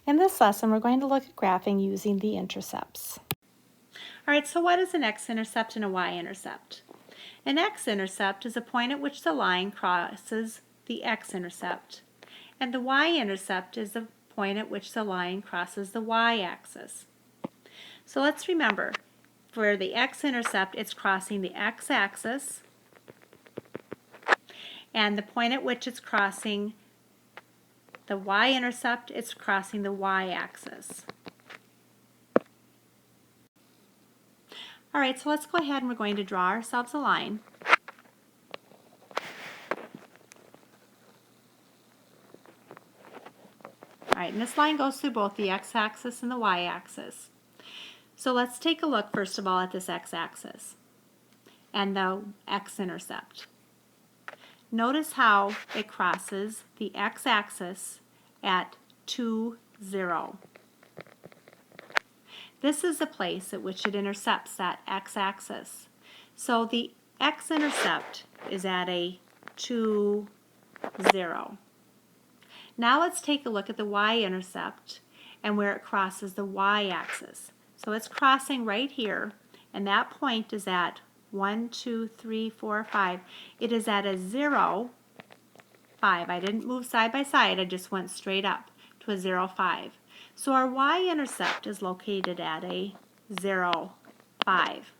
In this lesson, we're going to look at graphing using the intercepts. All right, so what is an x-intercept and a y-intercept? An x-intercept is a point at which the line crosses the x-intercept, and the y-intercept is the point at which the line crosses the y-axis. So let's remember, for the x-intercept, it's crossing the x-axis, and the point at which it's crossing the y-intercept, it's crossing the y-axis. All right, so let's go ahead and we're going to draw ourselves a line. All right, and this line goes through both the x-axis and the y-axis. So let's take a look first of all at this x-axis and the x-intercept. Notice how it crosses the x-axis at 2, 0. This is the place at which it intercepts that x-axis. So the x-intercept is at a 2, 0. Now let's take a look at the y-intercept and where it crosses the y-axis. So it's crossing right here, and that point is at 1, 2, 3, 4, 5. It is at a 0, 5. I didn't move side by side, I just went straight up to a 0, 5. So our y-intercept is located at a 0, 5.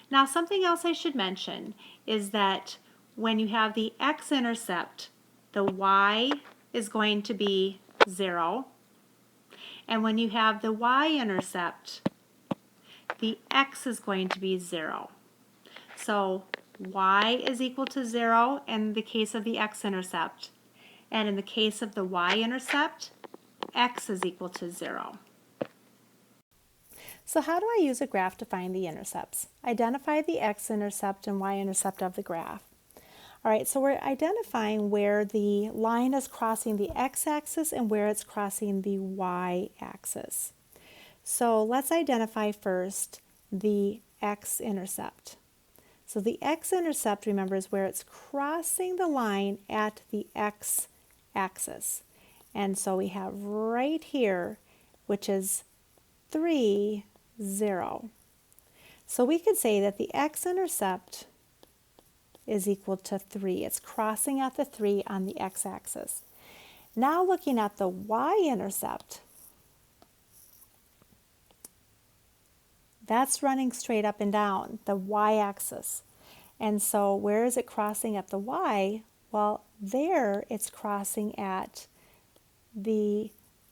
Now something else I should mention is that when you have the x-intercept, the y is going to be 0. And when you have the y-intercept, the x is going to be 0. So y is equal to 0 in the case of the x-intercept. And in the case of the y-intercept, x is equal to 0. So how do I use a graph to find the intercepts? Identify the x-intercept and y-intercept of the graph. All right, so we're identifying where the line is crossing the x-axis and where it's crossing the y-axis. So let's identify first the x-intercept. So the x-intercept, remember, is where it's crossing the line at the x-axis. And so we have right here, which is 3, 0. So we could say that the x-intercept is equal to 3. It's crossing at the 3 on the x-axis. Now looking at the y-intercept, that's running straight up and down the y-axis. And so where is it crossing at the y? Well, there it's crossing at the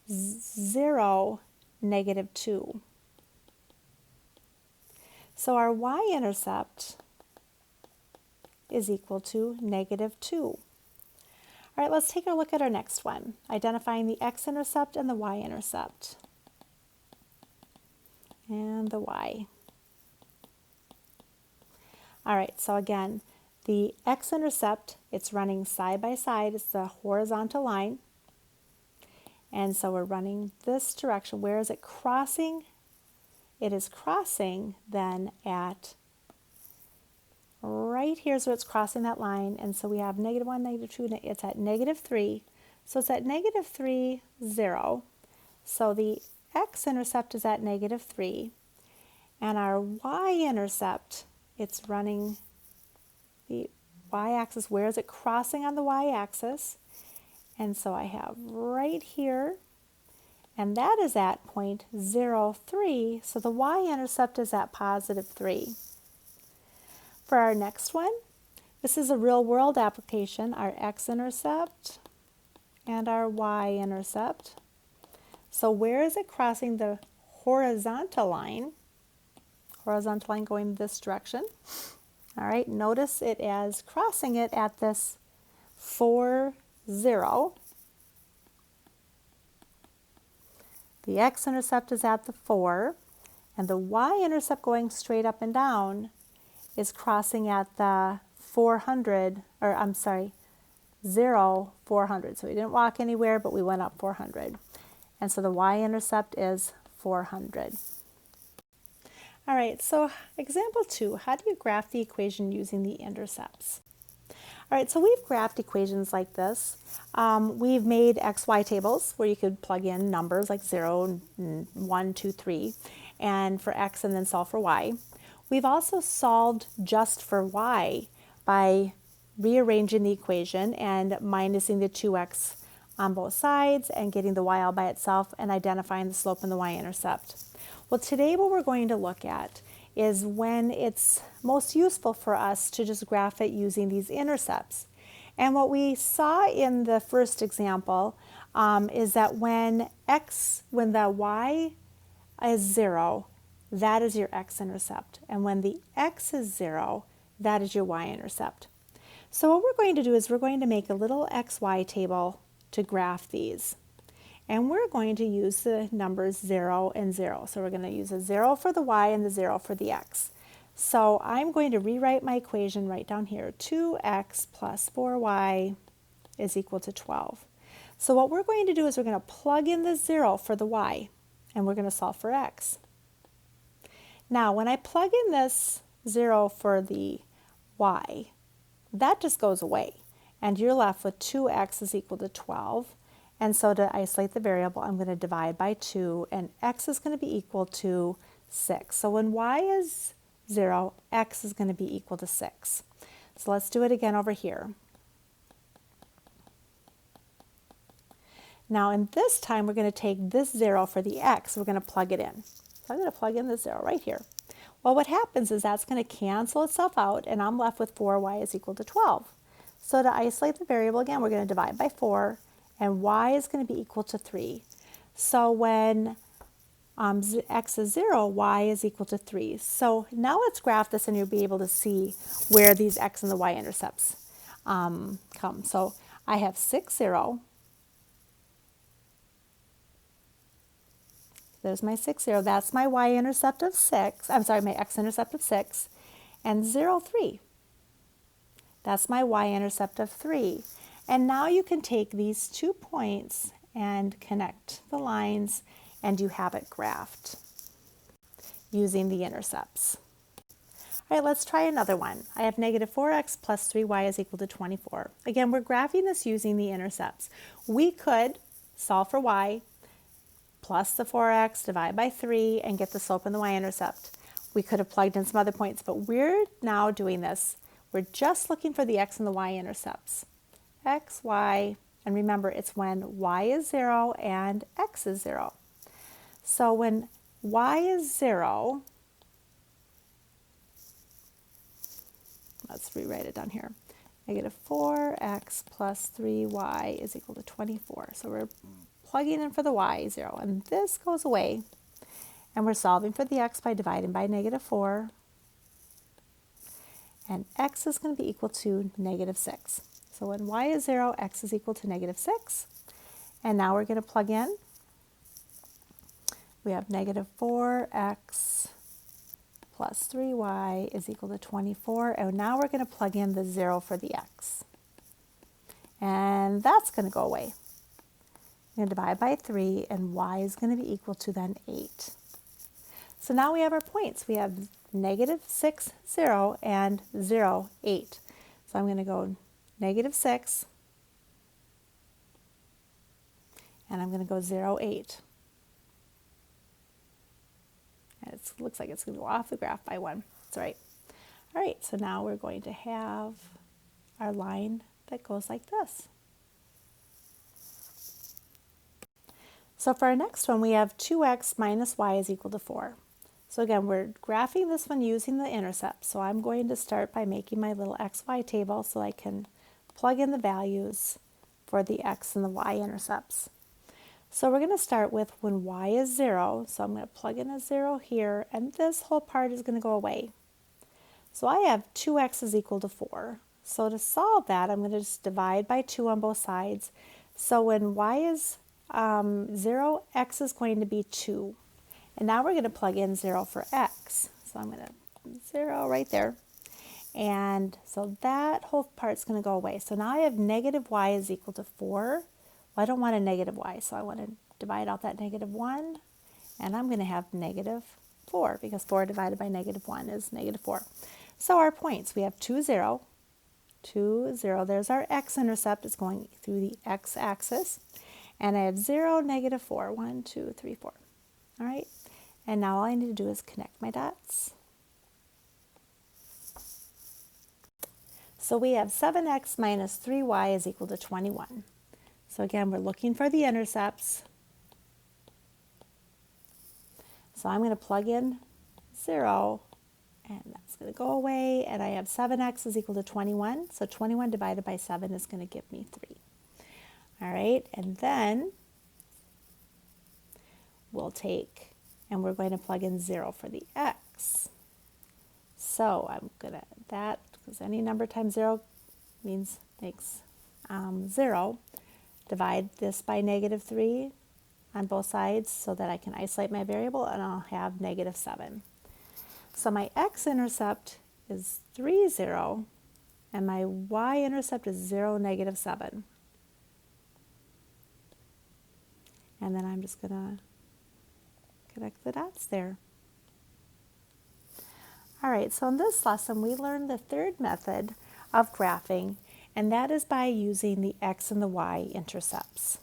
0, -2. So our y-intercept is equal to -2. All right, let's take a look at our next one, identifying the x-intercept and the y-intercept. And the y. All right, so again, the x-intercept, it's running side by side. It's the horizontal line. And so we're running this direction. Where is it crossing? It is crossing then at right here's where it's crossing that line. And so we have -1, -2, it's at -3. So it's at -3, 0. So the x-intercept is at -3. And our y-intercept, it's running the y-axis. Where is it crossing on the y-axis? And so I have right here, and that is at point 0, 3. So the y-intercept is at +3. For our next one, this is a real-world application, our x-intercept and our y-intercept. So where is it crossing the horizontal line? Horizontal line going this direction. All right, notice it as crossing it at this 4, 0. The x-intercept is at the 4, and the y-intercept going straight up and down is crossing at the 400, or I'm sorry, 0, 400. So we didn't walk anywhere, but we went up 400. And so the y-intercept is 400. All right, so example 2, how do you graph the equation using the intercepts? All right, so we've graphed equations like this. We've made XY tables where you could plug in numbers like 0, 1, 2, 3, and for X and then solve for Y. We've also solved just for Y by rearranging the equation and minusing the 2x on both sides and getting the y all by itself and identifying the slope and the y-intercept. Well, today what we're going to look at is when it's most useful for us to just graph it using these intercepts. And what we saw in the first example is that when the y is 0, that is your x-intercept. And when the x is 0, that is your y-intercept. So what we're going to do is we're going to make a little xy table to graph these. And we're going to use the numbers 0 and 0. So we're going to use a 0 for the y and the 0 for the x. So I'm going to rewrite my equation right down here. 2x plus 4y is equal to 12. So what we're going to do is we're going to plug in the 0 for the y, and we're going to solve for x. Now, when I plug in this 0 for the y, that just goes away. And you're left with 2x is equal to 12. And so to isolate the variable, I'm going to divide by 2, and x is going to be equal to 6. So when y is 0, x is going to be equal to 6. So let's do it again over here. Now, in this time, we're going to take this 0 for the x. We're going to plug it in. So I'm going to plug in the 0 right here. Well, what happens is that's going to cancel itself out, and I'm left with 4y is equal to 12. So to isolate the variable again, we're going to divide by 4, and y is going to be equal to 3. So when x is 0, y is equal to 3. So now let's graph this, and you'll be able to see where these x and the y-intercepts come. So I have 6, 0. There's my 6, 0. That's my y-intercept of 6. I'm sorry, my x-intercept of 6. And 0, 3. That's my y-intercept of 3. And now you can take these 2 points and connect the lines, and you have it graphed using the intercepts. All right, let's try another one. I have negative 4x plus 3y is equal to 24. Again, we're graphing this using the intercepts. We could solve for y, plus the 4x, divide by 3, and get the slope and the y-intercept. We could have plugged in some other points, but we're now doing this. We're just looking for the x and the y-intercepts. X, y, and remember it's when y is 0 and x is 0. So when y is 0, let's rewrite it down here. Negative 4x plus 3y is equal to 24. So we're plugging in for the y, 0, and this goes away, and we're solving for the x by dividing by negative 4, and x is going to be equal to negative 6. So when y is 0, x is equal to negative 6, and now we're going to plug in. We have negative 4x plus 3y is equal to 24, and now we're going to plug in the 0 for the x, and that's going to go away. We're going to divide by 3, and y is going to be equal to then 8. So now we have our points. We have negative 6, 0, and 0, 8. So I'm going to go negative 6, and I'm going to go 0, 8. And it looks like it's going to go off the graph by 1. That's right. All right, so now we're going to have our line that goes like this. So for our next one, we have 2x minus y is equal to 4. So again, we're graphing this one using the intercept. So I'm going to start by making my little xy table so I can plug in the values for the x and the y intercepts. So we're going to start with when y is 0. So I'm going to plug in a 0 here, and this whole part is going to go away. So I have 2x is equal to 4. So to solve that, I'm going to just divide by 2 on both sides. So when y is 0, x is going to be 2. And now we're going to plug in 0 for x. So I'm going to 0 right there. And so that whole part's going to go away. So now I have negative y is equal to 4. Well, I don't want a negative y, so I want to divide out that negative 1. And I'm going to have negative 4, because 4 divided by negative 1 is negative 4. So our points, we have 2, 0, 2, 0. There's our x-intercept. It's going through the x-axis. And I have 0, negative 4. 1, 2, 3, 4. All right. And now all I need to do is connect my dots. So we have 7x minus 3y is equal to 21. So again, we're looking for the intercepts. So I'm going to plug in 0, and that's going to go away, and I have 7x is equal to 21. So 21 divided by 7 is going to give me 3. All right, and then we'll take, and we're going to plug in 0 for the x. So I'm going to, that, because any number times 0 makes 0. Divide this by negative 3 on both sides so that I can isolate my variable, and I'll have negative 7. So my x-intercept is 3, 0, and my y-intercept is 0, negative 7. And then I'm just going to connect the dots there. All right, so in this lesson, we learned the third method of graphing, and that is by using the x and the y intercepts.